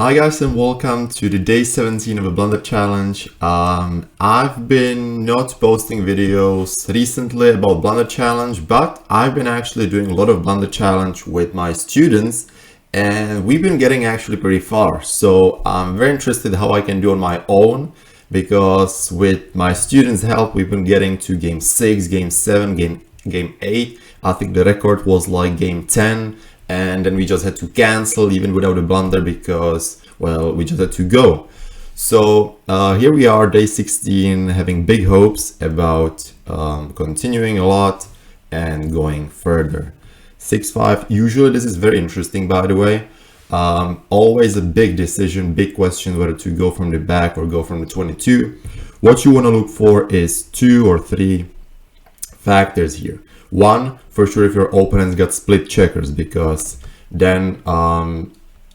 Hi guys and welcome to the day 17 of a Blunder challenge. I've been not posting videos recently about Blunder challenge, but I've been actually doing a lot of Blunder challenge with my students and we've been getting actually pretty far. So I'm very interested how I can do on my own, because with my students' help we've been getting to game 6, game 7, game 8. I think the record was like game 10. And then we just had to cancel even without a blunder because, well, we just had to go. So here we are, day 16, having big hopes about continuing a lot and going further. 6-5, usually this is very interesting, by the way. Always a big decision, big question whether to go from the back or go from the 22. What you want to look for is 2 or 3 factors here. One, for sure, if your opponent's got split checkers, because then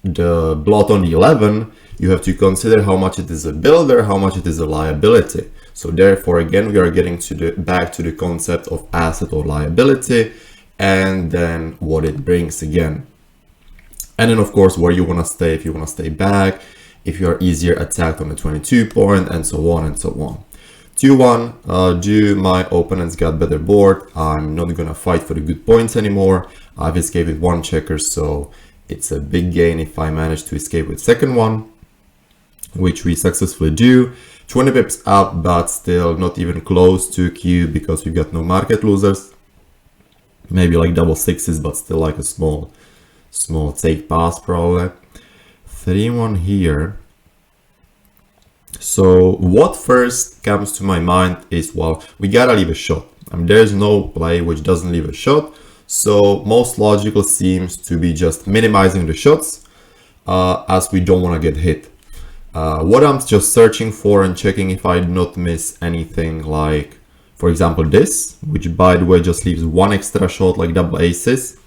the blot on the 11, you have to consider how much it is a builder, how much it is a liability. So therefore, again, we are getting to back to the concept of asset or liability, and then what it brings again. And then, of course, where you want to stay, if you want to stay back, if you are easier attacked on the 22 point, and so on and so on. 2-1, do my opponents got better board. I'm not gonna fight for the good points anymore. I've escaped with 1 checker, so it's a big gain if I manage to escape with second one, which we successfully do. 20 pips up, but still not even close to Q because we got no market losers. Maybe like double sixes, but still like a small take pass probably. 3-1 here. So what first comes to my mind is, well, we gotta leave a shot. I mean, there's no play which doesn't leave a shot. So most logical seems to be just minimizing the shots as we don't want to get hit. What I'm just searching for and checking if I not miss anything, like, for example, this, which by the way just leaves 1 extra shot like double aces.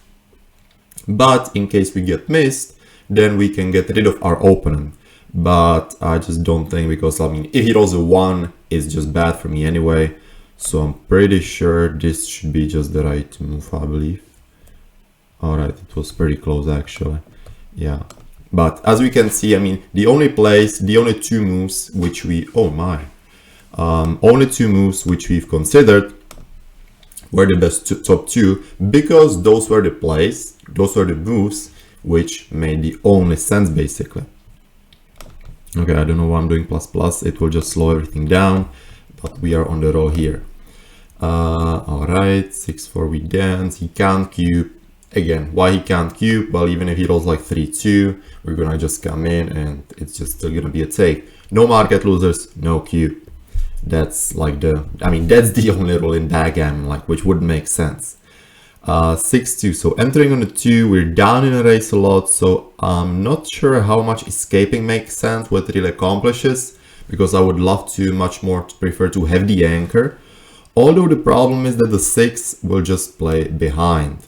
But in case we get missed, then we can get rid of our opponent. But I just don't think, because I mean, if he rolls a 1, it's just bad for me anyway. So I'm pretty sure this should be just the right move, I believe. Alright, it was pretty close actually. Yeah. But as we can see, I mean, the only 2 moves which we, only 2 moves which we've considered were the best top 2, because those were the plays, those were the moves which made the only sense basically. Okay, I don't know why I'm doing plus, it will just slow everything down, but we are on the roll here. Alright, 6-4 we dance, he can't cube. Again, why he can't cube? Well, even if he rolls like 3-2, we're gonna just come in and it's just still gonna be a take. No market losers, no cube. That's like that's the only rule in backgammon, like, which would make sense. 6-2, so entering on the 2, we're down in a race a lot, so I'm not sure how much escaping makes sense, what it really accomplishes, because I would love to much more prefer to have the anchor, although the problem is that the 6 will just play behind,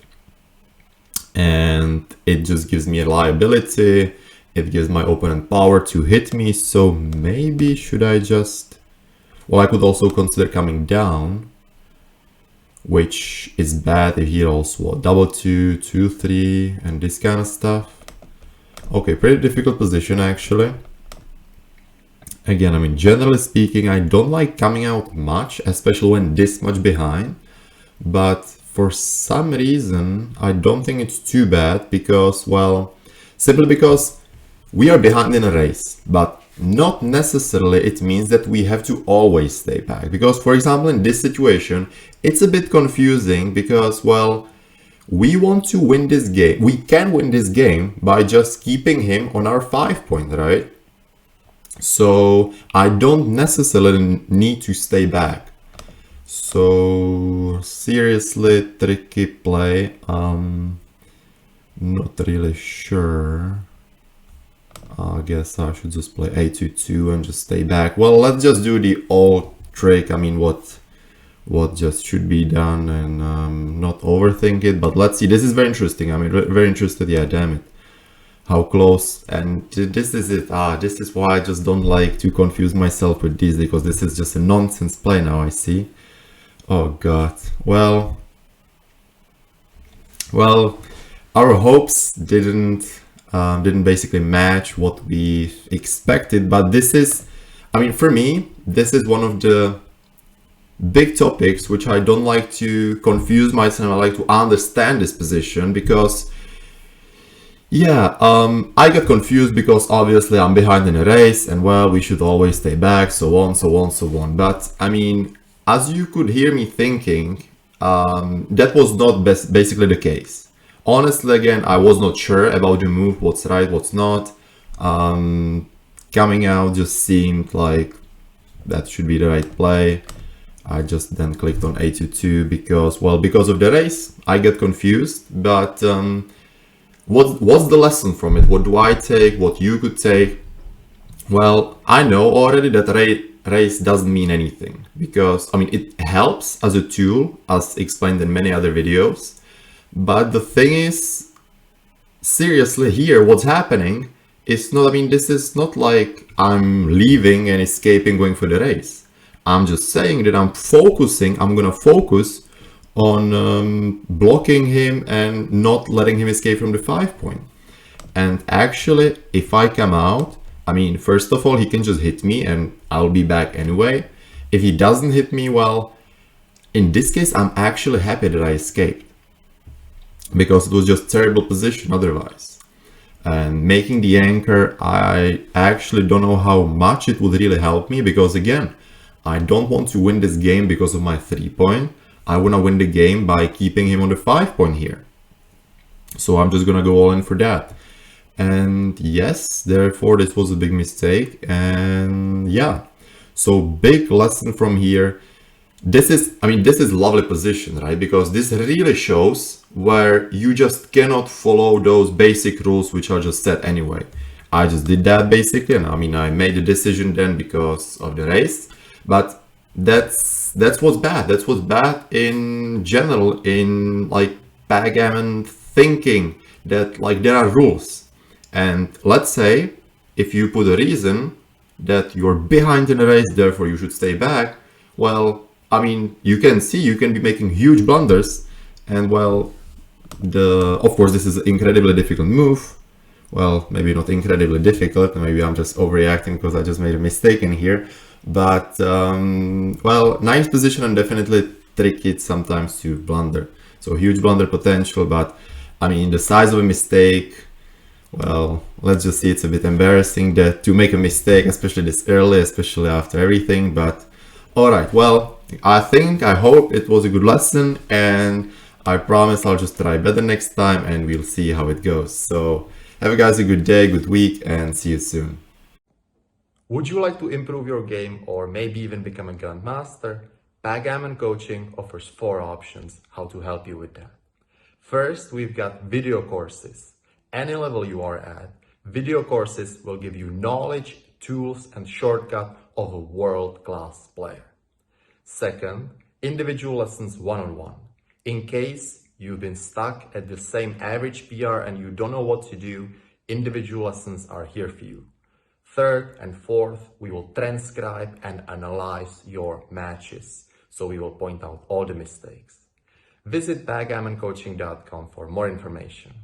and it just gives me a liability, it gives my opponent power to hit me, so maybe should I just, well, I could also consider coming down, which is bad if he rolls what, double 2, 2-3, and this kind of stuff. Okay, pretty difficult position actually. Again, I mean, generally speaking, I don't like coming out much, especially when this much behind. But for some reason, I don't think it's too bad because, well, simply because we are behind in a race, but not necessarily it means that we have to always stay back, because for example in this situation it's a bit confusing because, well, we want to win this game, we can win this game by just keeping him on our 5 point, right? So I don't necessarily need to stay back. So seriously tricky play. Not really sure. I guess I should just play 8-2 and just stay back. Well, let's just do the old trick. I mean, what just should be done, and not overthink it. But let's see. This is very interesting. I mean, very interested. Yeah, damn it. How close. And this is it. This is why I just don't like to confuse myself with these, because this is just a nonsense play now, I see. Oh, God. Well, our hopes didn't didn't basically match what we expected. But this is, I mean, for me, this is one of the big topics which I don't like to confuse myself. I like to understand this position because, yeah, I got confused because obviously I'm behind in a race and well, we should always stay back, so on, so on, so on. But I mean, as you could hear me thinking, that was not basically the case. Honestly, again, I was not sure about the move, what's right, what's not. Coming out just seemed like that should be the right play. I just then clicked on A22 because, well, because of the race, I get confused. But what's the lesson from it? What do I take? What you could take? Well, I know already that race doesn't mean anything because, I mean, it helps as a tool, as explained in many other videos. But the thing is, seriously here, what's happening is not, I mean, this is not like I'm leaving and escaping, going for the race. I'm just saying that I'm gonna focus on blocking him and not letting him escape from the 5-point. And actually, if I come out, I mean, first of all, he can just hit me and I'll be back anyway. If he doesn't hit me, well, in this case, I'm actually happy that I escaped because it was just terrible position otherwise. And making the anchor, I actually don't know how much it would really help me because again, I don't want to win this game because of my 3-point. I want to win the game by keeping him on the 5-point here. So I'm just gonna go all in for that. And yes, therefore this was a big mistake. And yeah, so big lesson from here. This is, I mean, this is lovely position, right? Because this really shows where you just cannot follow those basic rules which are just set anyway. I just did that basically, and I mean, I made the decision then because of the race, but that's what's bad. That's what's bad in general in like backgammon thinking, that like there are rules. And let's say if you put a reason that you're behind in a race, therefore you should stay back, well, I mean, you can see you can be making huge blunders, and well, of course this is an incredibly difficult move. Well, maybe not incredibly difficult, maybe I'm just overreacting because I just made a mistake in here. But well, nice position and definitely tricky sometimes to blunder. So huge blunder potential, but I mean the size of a mistake, well, let's just see, it's a bit embarrassing that to make a mistake, especially this early, especially after everything. But all right, well, I hope it was a good lesson, and I promise I'll just try better next time and we'll see how it goes. So have you guys a good day, good week, and see you soon. Would you like to improve your game or maybe even become a Grandmaster? Backgammon Coaching offers 4 options how to help you with that. First, we've got video courses. Any level you are at, video courses will give you knowledge, tools, and shortcut of a world-class player. Second, individual lessons one-on-one. In case you've been stuck at the same average PR and you don't know what to do, individual lessons are here for you. Third and fourth, we will transcribe and analyze your matches. So we will point out all the mistakes. Visit backgammoncoaching.com for more information.